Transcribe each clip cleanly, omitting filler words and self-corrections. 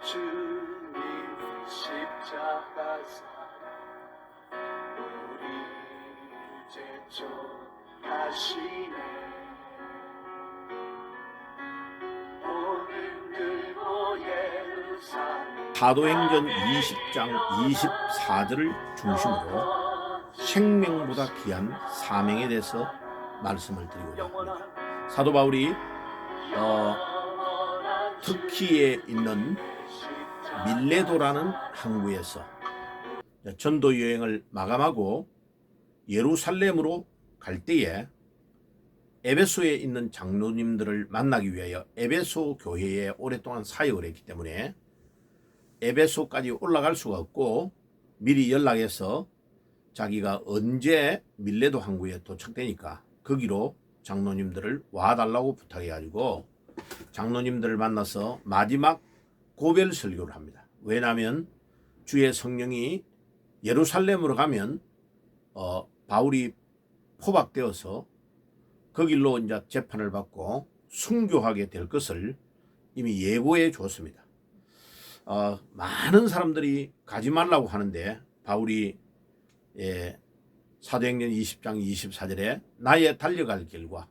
주님 십자가사 우리 제촉하시네. 오늘 들고 예루살렘 사도행전 20장 24절을 중심으로 생명보다 귀한 사명에 대해서 말씀을 드리고자 합니다. 사도 바울이 터키에 있는 밀레도라는 항구에서 전도 여행을 마감하고 예루살렘으로 갈 때에 에베소에 있는 장로님들을 만나기 위하여 에베소 교회에 오랫동안 사역을 했기 때문에 에베소까지 올라갈 수가 없고 미리 연락해서 자기가 언제 밀레도 항구에 도착되니까 거기로 장로님들을 와달라고 부탁해가지고 장로님들을 만나서 마지막 고별 설교를 합니다. 왜냐하면 주의 성령이 예루살렘으로 가면 바울이 포박되어서 그 길로 이제 재판을 받고 순교하게 될 것을 이미 예고해 줬습니다. 많은 사람들이 가지 말라고 하는데 바울이 사도행전 20장 24절에 나의 달려갈 길과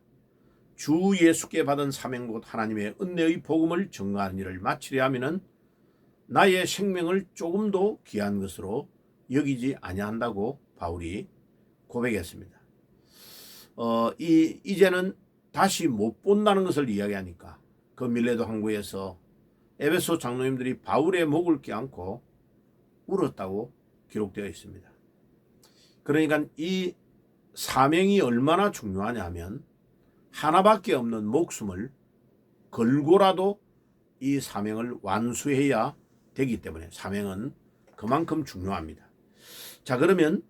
주 예수께 받은 사명 곧 하나님의 은혜의 복음을 전가하는 일을 마치려 하면은 나의 생명을 조금도 귀한 것으로 여기지 아니한다고 바울이 고백했습니다. 이제는 다시 못 본다는 것을 이야기하니까 그 밀레도 항구에서 에베소 장로님들이 바울의 목을 껴안고 울었다고 기록되어 있습니다. 그러니까 이 사명이 얼마나 중요하냐 하면 하나밖에 없는 목숨을 걸고라도 이 사명을 완수해야 되기 때문에 사명은 그만큼 중요합니다. 자, 그러면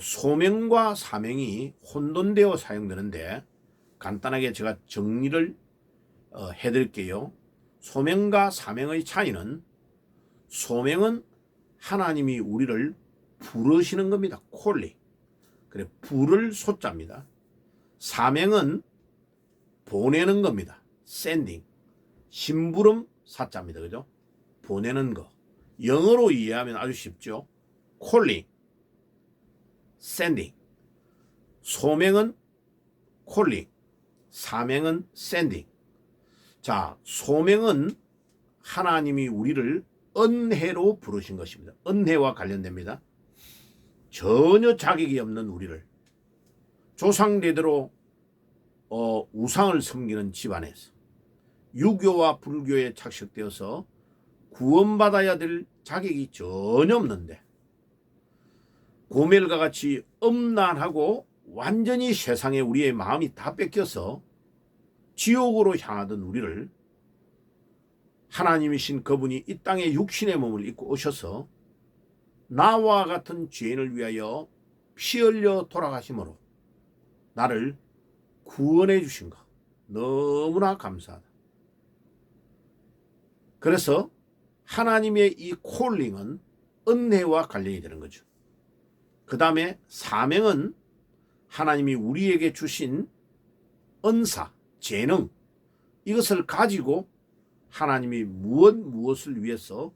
소명과 사명이 혼돈되어 사용되는데 간단하게 제가 정리를 해드릴게요. 소명과 사명의 차이는 소명은 하나님이 우리를 부르시는 겁니다. 콜링. 그래, 부를 소자입니다. 사명은 보내는 겁니다. sending. 심부름 사자입니다. 그죠? 보내는 거. 영어로 이해하면 아주 쉽죠. calling, sending. 소명은 calling, 사명은 sending. 자, 소명은 하나님이 우리를 은혜로 부르신 것입니다. 은혜와 관련됩니다. 전혀 자격이 없는 우리를 조상대대로 우상을 섬기는 집안에서 유교와 불교에 착식되어서 구원받아야 될 자격이 전혀 없는데 고멜과 같이 엄난하고 완전히 세상에 우리의 마음이 다 뺏겨서 지옥으로 향하던 우리를 하나님이신 그분이 이 땅에 육신의 몸을 입고 오셔서 나와 같은 죄인을 위하여 피 흘려 돌아가심으로 나를 구원해 주신 것 너무나 감사하다. 그래서 하나님의 이 콜링은 은혜와 관련이 되는 거죠. 그 다음에 사명은 하나님이 우리에게 주신 은사, 재능, 이것을 가지고 하나님이 무엇을 위해서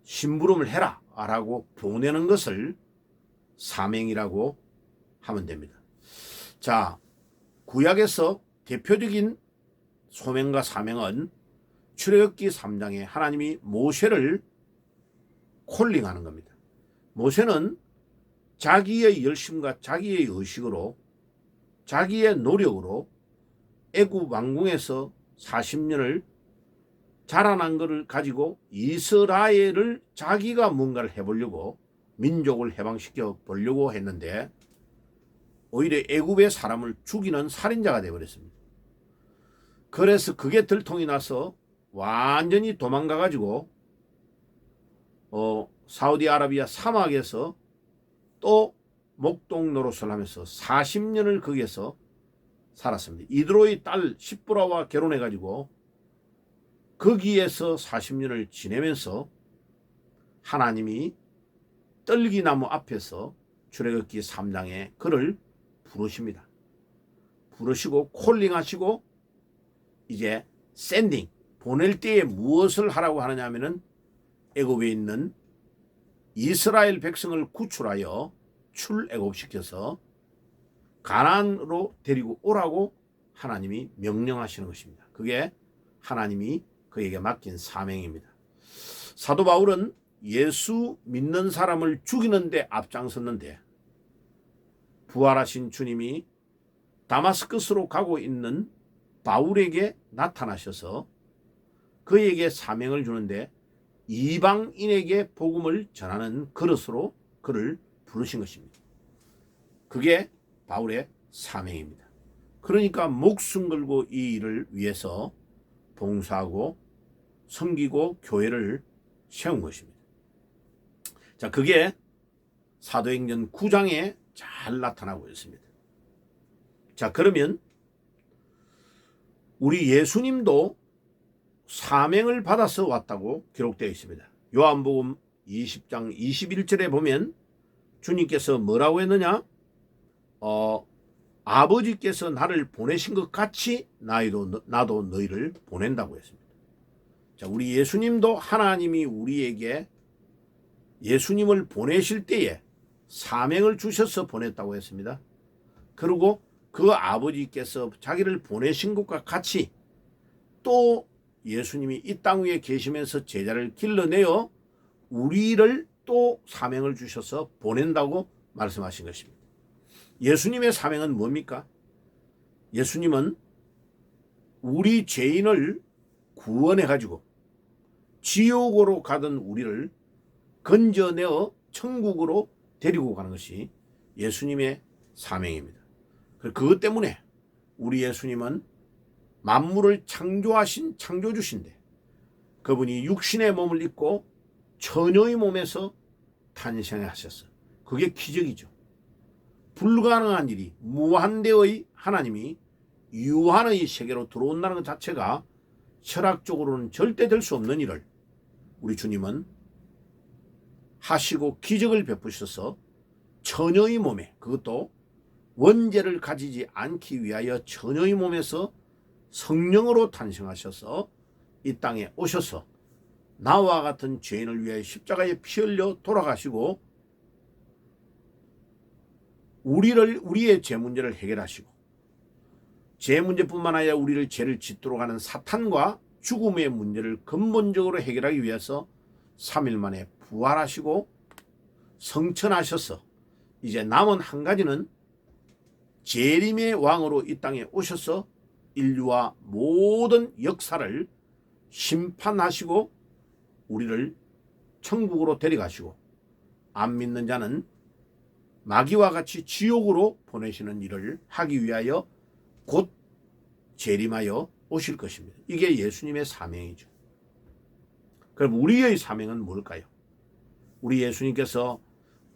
심부름을 해라 라고 보내는 것을 사명이라고 하면 됩니다. 자, 구약에서 대표적인 소명과 사명은 출애굽기 3장에 하나님이 모세를 콜링하는 겁니다. 모세는 자기의 열심과 자기의 의식으로 자기의 노력으로 애굽 왕궁에서 40년을 자라난 것을 가지고 이스라엘을 자기가 뭔가를 해보려고 민족을 해방시켜 보려고 했는데 오히려 애굽의 사람을 죽이는 살인자가 되어버렸습니다. 그래서 그게 들통이 나서 완전히 도망가 가지고 사우디아라비아 사막에서 또 목동 노릇을 하면서 40년을 거기에서 살았습니다. 이드로의 딸 십부라와 결혼해 가지고 거기에서 40년을 지내면서 하나님이 떨기나무 앞에서 출애굽기 3장에 그를 부르십니다. 부르시고 콜링하시고 이제 샌딩, 보낼 때에 무엇을 하라고 하느냐 하면은 애굽에 있는 이스라엘 백성을 구출하여 출애굽시켜서 가나안으로 데리고 오라고 하나님이 명령하시는 것입니다. 그게 하나님이 그에게 맡긴 사명입니다. 사도 바울은 예수 믿는 사람을 죽이는 데 앞장섰는데 부활하신 주님이 다마스커스로 가고 있는 바울에게 나타나셔서 그에게 사명을 주는데 이방인에게 복음을 전하는 그릇으로 그를 부르신 것입니다. 그게 바울의 사명입니다. 그러니까 목숨 걸고 이 일을 위해서 봉사하고 섬기고 교회를 세운 것입니다. 자, 그게 사도행전 9장에 잘 나타나고 있습니다. 자, 그러면 우리 예수님도 사명을 받아서 왔다고 기록되어 있습니다. 요한복음 20장 21절에 보면 주님께서 뭐라고 했느냐? 아버지께서 나를 보내신 것 같이 나도 너희를 보낸다고 했습니다. 자, 우리 예수님도 하나님이 우리에게 예수님을 보내실 때에 사명을 주셔서 보냈다고 했습니다. 그리고 그 아버지께서 자기를 보내신 것과 같이 또 예수님이 이 땅 위에 계시면서 제자를 길러내어 우리를 또 사명을 주셔서 보낸다고 말씀하신 것입니다. 예수님의 사명은 뭡니까? 예수님은 우리 죄인을 구원해 가지고 지옥으로 가던 우리를 건져내어 천국으로 데리고 가는 것이 예수님의 사명입니다. 그것 때문에 우리 예수님은 만물을 창조하신 창조주신데 그분이 육신의 몸을 입고 처녀의 몸에서 탄생하셨어요. 그게 기적이죠. 불가능한 일이 무한대의 하나님이 유한의 세계로 들어온다는 것 자체가 철학적으로는 절대 될 수 없는 일을 우리 주님은 하시고 기적을 베푸셔서 처녀의 몸에, 그것도 원죄를 가지지 않기 위하여 처녀의 몸에서 성령으로 탄생하셔서 이 땅에 오셔서 나와 같은 죄인을 위하여 십자가에 피 흘려 돌아가시고 우리의 죄 문제를 해결하시고 죄 문제뿐만 아니라 우리를 죄를 짓도록 하는 사탄과 죽음의 문제를 근본적으로 해결하기 위해서 3일 만에 부활하시고 성천하셔서 이제 남은 한 가지는 재림의 왕으로 이 땅에 오셔서 인류와 모든 역사를 심판하시고 우리를 천국으로 데려가시고 안 믿는 자는 마귀와 같이 지옥으로 보내시는 일을 하기 위하여 곧 재림하여 오실 것입니다. 이게 예수님의 사명이죠. 그럼 우리의 사명은 뭘까요? 우리 예수님께서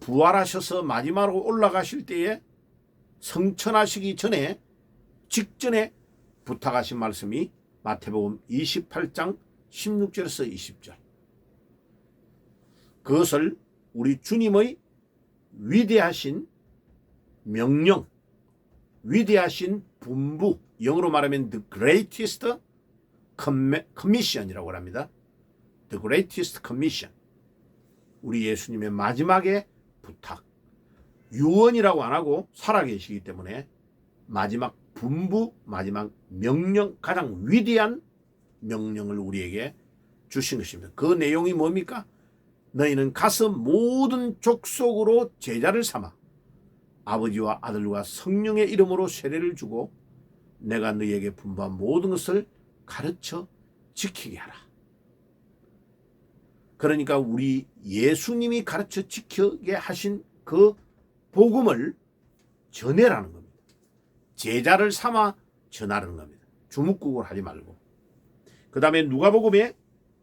부활하셔서 마지막으로 올라가실 때에 성천하시기 전에 직전에 부탁하신 말씀이 마태복음 28장 16절에서 20절. 그것을 우리 주님의 위대하신 명령, 위대하신 분부, 영어로 말하면 The Greatest Commission이라고 합니다. The Greatest Commission. 우리 예수님의 마지막의 부탁. 유언이라고 안 하고 살아계시기 때문에 마지막 분부, 마지막 명령, 가장 위대한 명령을 우리에게 주신 것입니다. 그 내용이 뭡니까? 너희는 가서 모든 족속으로 제자를 삼아 아버지와 아들과 성령의 이름으로 세례를 주고 내가 너희에게 분부한 모든 것을 가르쳐 지키게 하라. 그러니까 우리 예수님이 가르쳐 지키게 하신 그 복음을 전해라는 겁니다. 제자를 삼아 전하라는 겁니다. 주묵국을 하지 말고. 그 다음에 누가복음의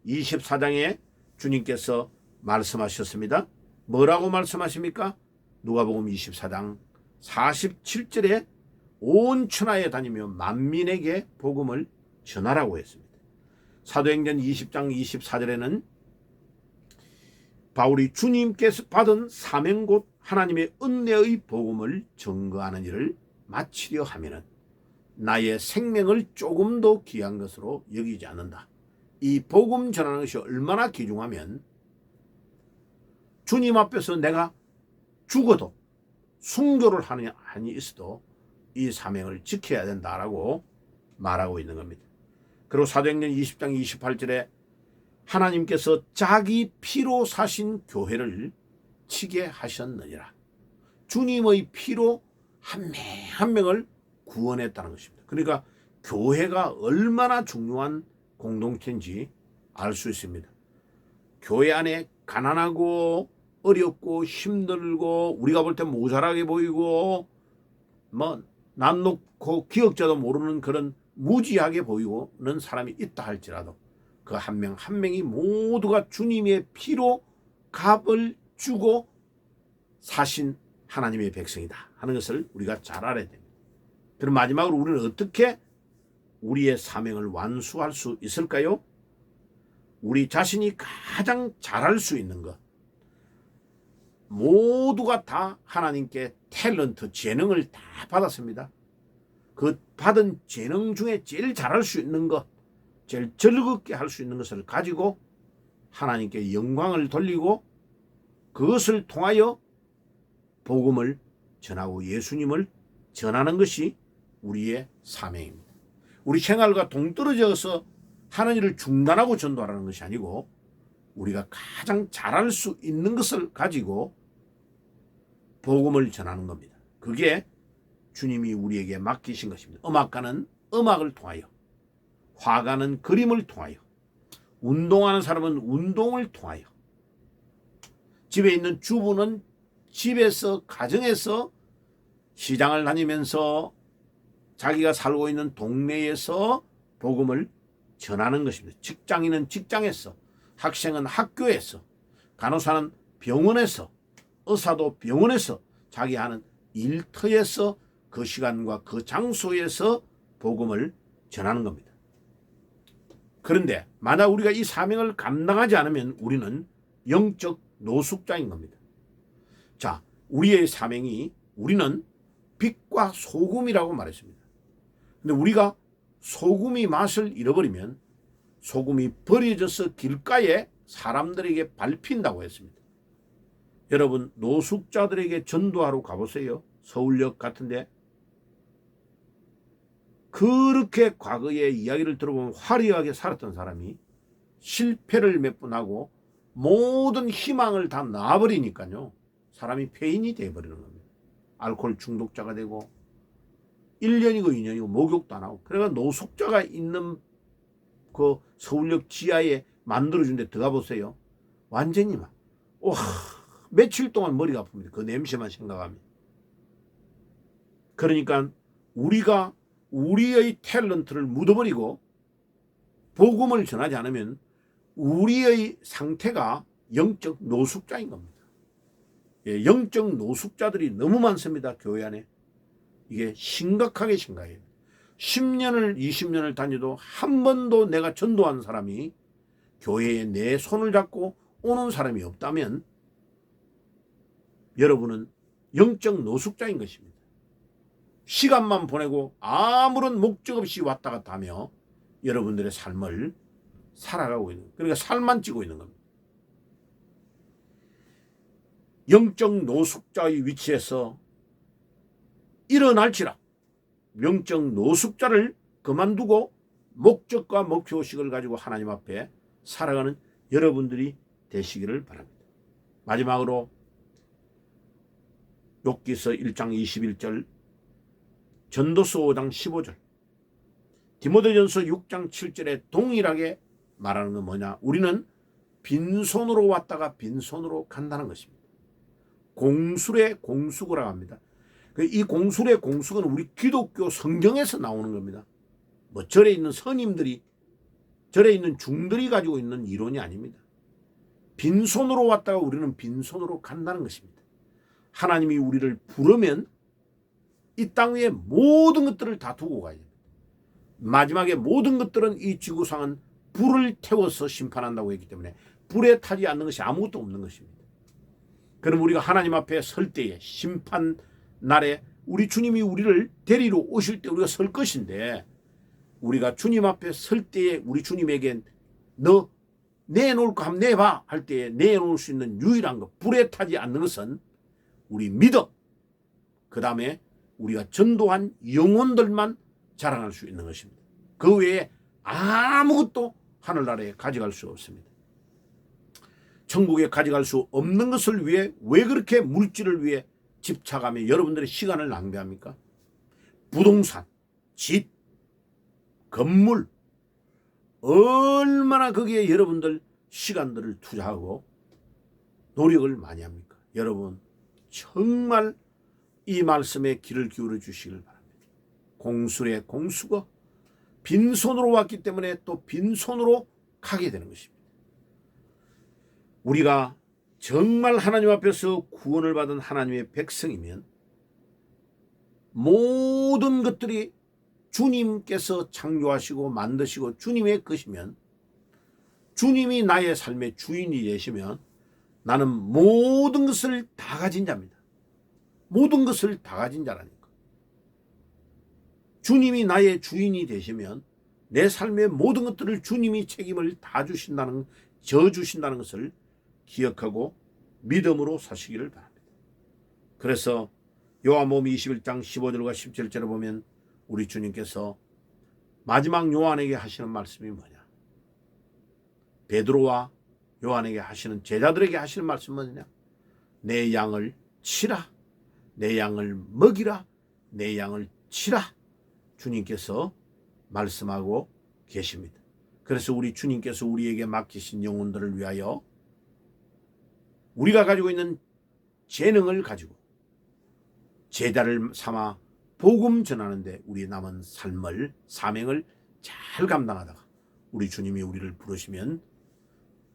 24장에 주님께서 말씀하셨습니다. 뭐라고 말씀하십니까? 누가복음 24장 47절에 온 천하에 다니며 만민에게 복음을 전하라고 했습니다. 사도행전 20장 24절에는 바울이 주님께서 받은 사명 곧 하나님의 은혜의 복음을 증거하는 일을 마치려 하면은 나의 생명을 조금도 귀한 것으로 여기지 않는다. 이 복음 전하는 것이 얼마나 귀중하면 주님 앞에서 내가 죽어도 순교를 하는 한이 있어도 이 사명을 지켜야 된다라고 말하고 있는 겁니다. 그리고 사도행전 20장 28절에 하나님께서 자기 피로 사신 교회를 치게 하셨느니라. 주님의 피로 한 명 한 명을 구원했다는 것입니다. 그러니까 교회가 얼마나 중요한 공동체인지 알 수 있습니다. 교회 안에 가난하고 어렵고 힘들고 우리가 볼 때 모자라게 보이고 뭐 난 놓고 기억자도 모르는 그런 무지하게 보이고는 사람이 있다 할지라도 그 한 명 한 명이 모두가 주님의 피로 값을 주고 사신 하나님의 백성이다 하는 것을 우리가 잘 알아야 됩니다. 그럼 마지막으로 우리는 어떻게 우리의 사명을 완수할 수 있을까요? 우리 자신이 가장 잘할 수 있는 것, 모두가 다 하나님께 탤런트, 재능을 다 받았습니다. 그 받은 재능 중에 제일 잘할 수 있는 것, 제일 즐겁게 할 수 있는 것을 가지고 하나님께 영광을 돌리고 그것을 통하여 복음을 전하고 예수님을 전하는 것이 우리의 사명입니다. 우리 생활과 동떨어져서 하는 일을 중단하고 전도하라는 것이 아니고 우리가 가장 잘할 수 있는 것을 가지고 복음을 전하는 겁니다. 그게 주님이 우리에게 맡기신 것입니다. 음악가는 음악을 통하여, 화가는 그림을 통하여, 운동하는 사람은 운동을 통하여, 집에 있는 주부는 집에서 가정에서 시장을 다니면서 자기가 살고 있는 동네에서 복음을 전하는 것입니다. 직장인은 직장에서, 학생은 학교에서, 간호사는 병원에서, 의사도 병원에서 자기 하는 일터에서 그 시간과 그 장소에서 복음을 전하는 겁니다. 그런데 만약 우리가 이 사명을 감당하지 않으면 우리는 영적 노숙자인 겁니다. 자, 우리의 사명이 우리는 빛과 소금이라고 말했습니다. 근데 우리가 소금이 맛을 잃어버리면 소금이 버려져서 길가에 사람들에게 밟힌다고 했습니다. 여러분, 노숙자들에게 전도하러 가보세요. 서울역 같은데. 그렇게 과거의 이야기를 들어보면 화려하게 살았던 사람이 실패를 몇 번 하고 모든 희망을 다 놔버리니까요. 사람이 폐인이 돼버리는 겁니다. 알코올 중독자가 되고 1년이고 2년이고 목욕도 안 하고. 그래가 노숙자가 있는 그 서울역 지하에 만들어준 데 들어가 보세요. 완전히 막 며칠 동안 머리가 아픕니다. 그 냄새만 생각하면. 그러니까 우리가 우리의 탤런트를 묻어버리고 복음을 전하지 않으면 우리의 상태가 영적 노숙자인 겁니다. 예, 영적 노숙자들이 너무 많습니다. 교회 안에. 이게 심각하게 심각해요. 10년을 20년을 다녀도 한 번도 내가 전도한 사람이 교회에 내 손을 잡고 오는 사람이 없다면 여러분은 영적 노숙자인 것입니다. 시간만 보내고 아무런 목적 없이 왔다 갔다 하며 여러분들의 삶을 살아가고 있는, 그러니까 살만 찌고 있는 겁니다. 영적 노숙자의 위치에서 일어날지라 영적 노숙자를 그만두고 목적과 목표의식을 가지고 하나님 앞에 살아가는 여러분들이 되시기를 바랍니다. 마지막으로 욥기서 1장 21절, 전도서 5장 15절, 디모데전서 6장 7절에 동일하게 말하는 건 뭐냐? 우리는 빈손으로 왔다가 빈손으로 간다는 것입니다. 공술의 공수구라고 합니다. 이 공술의 공수는 우리 기독교 성경에서 나오는 겁니다. 뭐 절에 있는 스님들이, 절에 있는 중들이 가지고 있는 이론이 아닙니다. 빈손으로 왔다가 우리는 빈손으로 간다는 것입니다. 하나님이 우리를 부르면 이 땅 위에 모든 것들을 다 두고 가야 됩니다. 마지막에 모든 것들은 이 지구상은 불을 태워서 심판한다고 했기 때문에 불에 타지 않는 것이 아무것도 없는 것입니다. 그럼 우리가 하나님 앞에 설 때에, 심판 날에 우리 주님이 우리를 데리러 오실 때 우리가 설 것인데, 우리가 주님 앞에 설 때에 우리 주님에게 너 내놓을까 하면 내봐 할 때에 내놓을 수 있는 유일한 것, 불에 타지 않는 것은 우리 믿음, 그 다음에 우리가 전도한 영혼들만 자랑할 수 있는 것입니다. 그 외에 아무것도 하늘나라에 가져갈 수 없습니다. 천국에 가져갈 수 없는 것을 위해 왜 그렇게 물질을 위해 집착하며 여러분들의 시간을 낭비합니까? 부동산, 집, 건물, 얼마나 거기에 여러분들 시간들을 투자하고 노력을 많이 합니까? 여러분 정말 이 말씀에 귀를 기울여 주시길 바랍니다. 공술의 공수거, 빈손으로 왔기 때문에 또 빈손으로 가게 되는 것입니다. 우리가 정말 하나님 앞에서 구원을 받은 하나님의 백성이면 모든 것들이 주님께서 창조하시고 만드시고 주님의 것이면, 주님이 나의 삶의 주인이 되시면 나는 모든 것을 다 가진 자입니다. 모든 것을 다 가진 자라니까. 주님이 나의 주인이 되시면 내 삶의 모든 것들을 주님이 책임을 다 주신다는, 져주신다는 것을 기억하고 믿음으로 사시기를 바랍니다. 그래서 요한복음 21장 15절과 17절에 보면 우리 주님께서 마지막 요한에게 하시는 말씀이 뭐냐? 베드로와 요한에게 하시는, 제자들에게 하시는 말씀은 뭐냐? 내 양을 치라, 내 양을 먹이라, 내 양을 치라. 주님께서 말씀하고 계십니다. 그래서 우리 주님께서 우리에게 맡기신 영혼들을 위하여 우리가 가지고 있는 재능을 가지고 제자를 삼아 복음 전하는데 우리 남은 삶을, 사명을 잘 감당하다가 우리 주님이 우리를 부르시면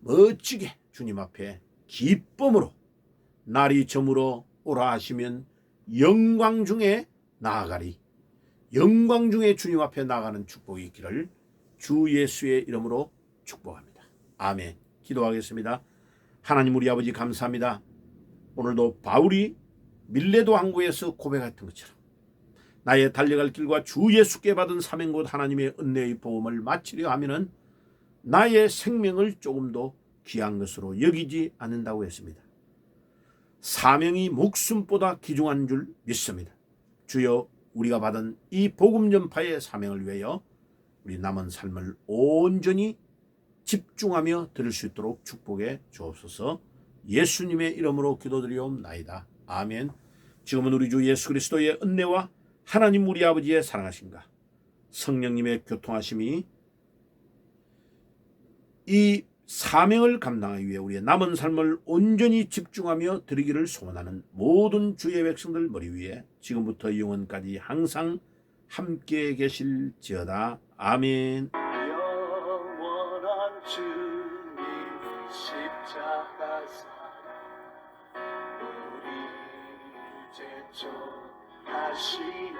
멋지게 주님 앞에 기쁨으로 날이 저물어 오라 하시면 영광 중에 나아가리, 영광 중에 주님 앞에 나가는 축복이 있기를 주 예수의 이름으로 축복합니다. 아멘. 기도하겠습니다. 하나님 우리 아버지 감사합니다. 오늘도 바울이 밀레도 항구에서 고백했던 것처럼 나의 달려갈 길과 주 예수께 받은 사명 곧 하나님의 은혜의 복음을 마치려 하면은 나의 생명을 조금도 귀한 것으로 여기지 않는다고 했습니다. 사명이 목숨보다 귀중한 줄 믿습니다. 주여, 우리가 받은 이 복음 전파의 사명을 위하여 우리 남은 삶을 온전히 집중하며 들을 수 있도록 축복해 주옵소서. 예수님의 이름으로 기도드리옵나이다. 아멘. 지금은 우리 주 예수 그리스도의 은혜와 하나님 우리 아버지의 사랑하심과 성령님의 교통하심이 이 사명을 감당하기 위해 우리의 남은 삶을 온전히 집중하며 드리기를 소원하는 모든 주의 백성들 머리 위에 지금부터 영원까지 항상 함께 계실지어다. 아멘. 영원한 주님 십자가 사랑 우리 이제 좀 하시네.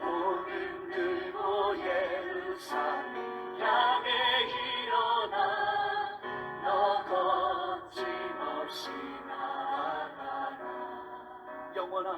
오늘 들고 예루살렘 향해 일어나 너 거침없이 나아가라. 영원한